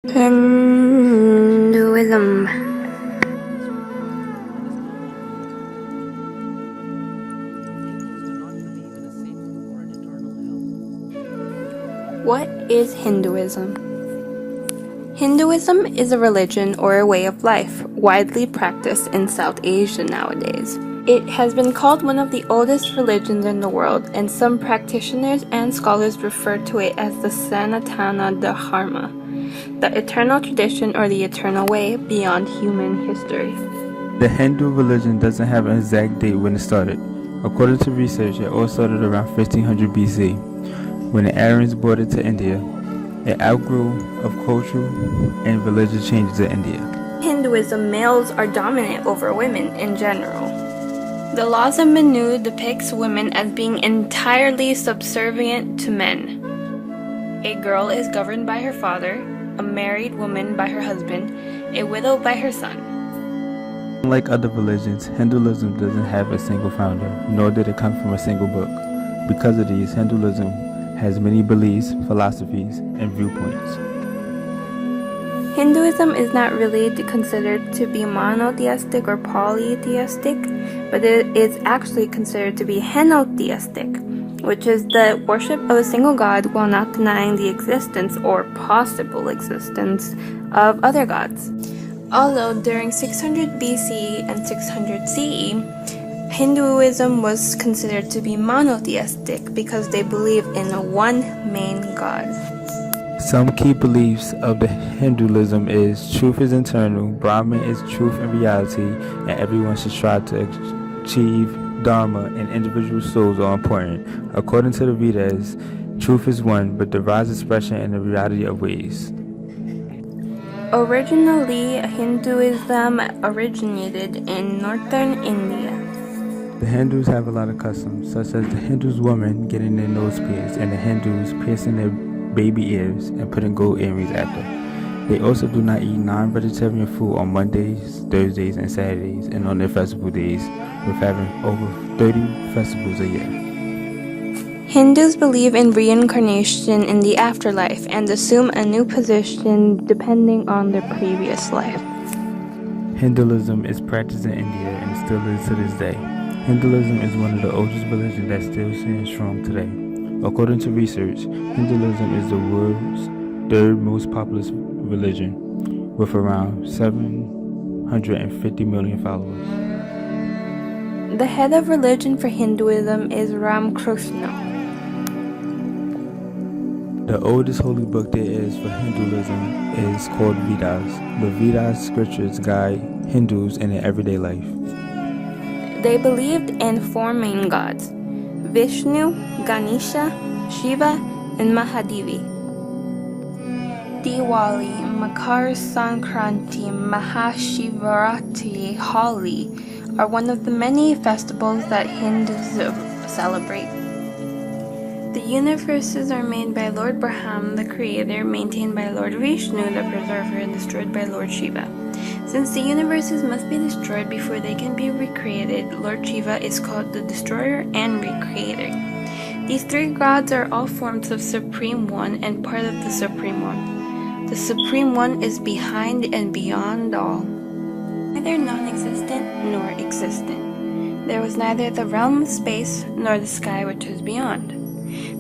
Hinduism. What is Hinduism? Hinduism is a religion or a way of life widely practiced in South Asia nowadays. It has been called one of the oldest religions in the world, and some practitioners and scholars refer to it as the Sanatana Dharma, the eternal tradition or the eternal way beyond human history. The Hindu religion doesn't have an exact date when it started. According to research, it all started around 1500 BC, when the Aryans brought it to India. It outgrew of cultural and religious changes in India. Hinduism, males are dominant over women in general. The laws of Manu depicts women as being entirely subservient to men. A girl is governed by her father, a married woman by her husband, a widow by her son. Unlike other religions, Hinduism doesn't have a single founder, nor did it come from a single book. Because of these, Hinduism has many beliefs, philosophies, and viewpoints. Hinduism is not really considered to be monotheistic or polytheistic, but it is actually considered to be henotheistic, which is the worship of a single god while not denying the existence or possible existence of other gods. Although during 600 BC and 600 CE, Hinduism was considered to be monotheistic because they believe in one main god. Some key beliefs of the Hinduism is truth is internal, Brahman is truth and reality, and everyone should strive to achieve Dharma, and individual souls are important. According to the Vedas, truth is one, but derives expression in a variety of ways. Originally, Hinduism originated in northern India. The Hindus have a lot of customs, such as the Hindus women getting their nose pierced and the Hindus piercing their baby ears and putting gold earrings after. They also do not eat non-vegetarian food on Mondays, Thursdays, and Saturdays, and on their festival days, with having over 30 festivals a year. Hindus believe in reincarnation in the afterlife and assume a new position depending on their previous life. Hinduism is practiced in India and still is to this day. Hinduism is one of the oldest religions that still stands strong today. According to research, Hinduism is the world's third most populous religion, with around 750 million followers. The head of religion for Hinduism is Ramakrishna. The oldest holy book there is for Hinduism is called Vedas. The Vedas scriptures guide Hindus in their everyday life. They believed in four main gods: Vishnu, Ganesha, Shiva, and Mahadevi. Diwali, Makar Sankranti, Mahashivaratri, Holi are one of the many festivals that Hindus celebrate. The universes are made by Lord Brahma, the creator, maintained by Lord Vishnu, the preserver, and destroyed by Lord Shiva. Since the universes must be destroyed before they can be recreated, Lord Shiva is called the destroyer and recreator. These three gods are all forms of Supreme One and part of the Supreme One. The Supreme One is behind and beyond all, neither non-existent nor existent. There was neither the realm of space nor the sky which is beyond.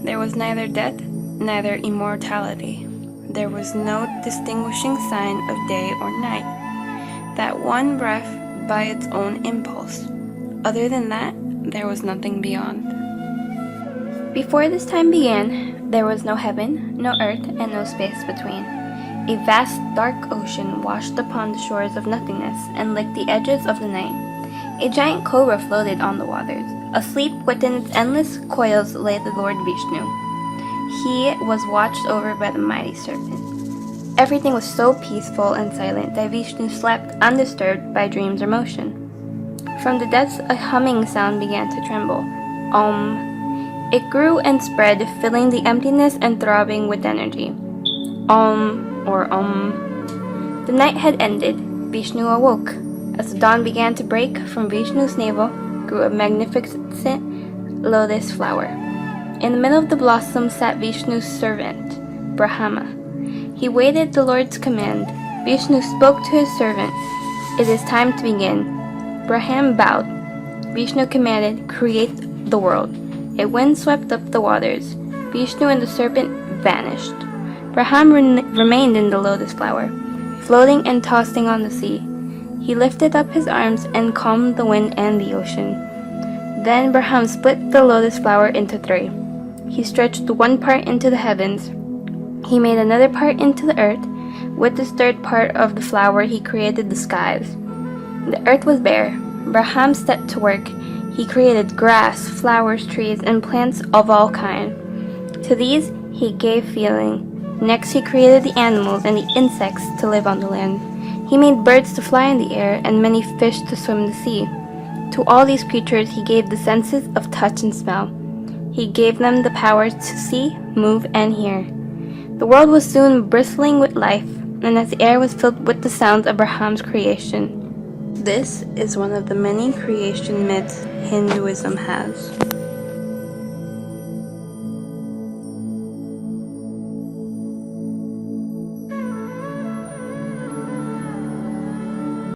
There was neither death, neither immortality. There was no distinguishing sign of day or night. That one breath by its own impulse. Other than that, there was nothing beyond. Before this time began, there was no heaven, no earth, and no space between. A vast dark ocean washed upon the shores of nothingness and licked the edges of the night. A giant cobra floated on the waters. Asleep within its endless coils lay the Lord Vishnu. He was watched over by the mighty serpent. Everything was so peaceful and silent that Vishnu slept undisturbed by dreams or motion. From the depths a humming sound began to tremble. Om. It grew and spread, filling the emptiness and throbbing with energy. Om, or Om. The night had ended. Vishnu awoke. As the dawn began to break, from Vishnu's navel grew a magnificent lotus flower. In the middle of the blossom sat Vishnu's servant, Brahma. He waited the Lord's command. Vishnu spoke to his servant. It is time to begin. Brahma bowed. Vishnu commanded, create the world. A wind swept up the waters. Vishnu and the serpent vanished. Brahma remained in the lotus flower, floating and tossing on the sea. He lifted up his arms and calmed the wind and the ocean. Then Brahma split the lotus flower into three. He stretched one part into the heavens. He made another part into the earth. With this third part of the flower he created the skies. The earth was bare. Brahma set to work. He created grass, flowers, trees, and plants of all kinds. To these he gave feeling. Next he created the animals and the insects to live on the land. He made birds to fly in the air and many fish to swim the sea. To all these creatures he gave the senses of touch and smell. He gave them the power to see, move, and hear. The world was soon bristling with life, and as the air was filled with the sounds of Brahma's creation. This is one of the many creation myths Hinduism has.